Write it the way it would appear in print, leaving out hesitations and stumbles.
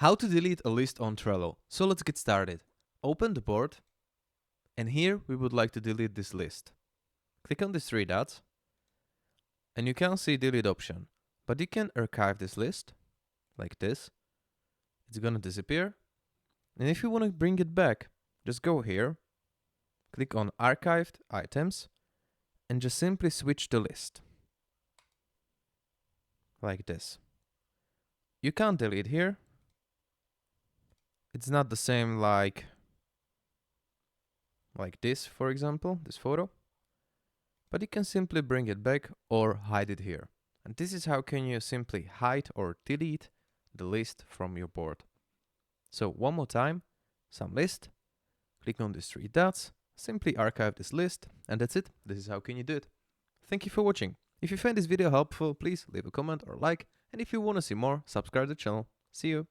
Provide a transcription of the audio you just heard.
How to delete a list on Trello. So let's get started. Open the board, and here we would like to delete this list. Click on these three dots, and you can see delete option, but you can archive this list like this. It's gonna disappear. And if you want to bring it back, just go here, click on archived items, and just simply switch the list like this. You can't delete here. It's not the same like this, for example, this photo, but you can simply bring it back or hide it here. And this is how can you simply hide or delete the list from your board. So one more time, some list, click on these three dots, simply archive this list, and that's it. This is how can you do it. Thank you for watching. If you find this video helpful, please leave a comment or like, and if you want to see more, subscribe to the channel. See you.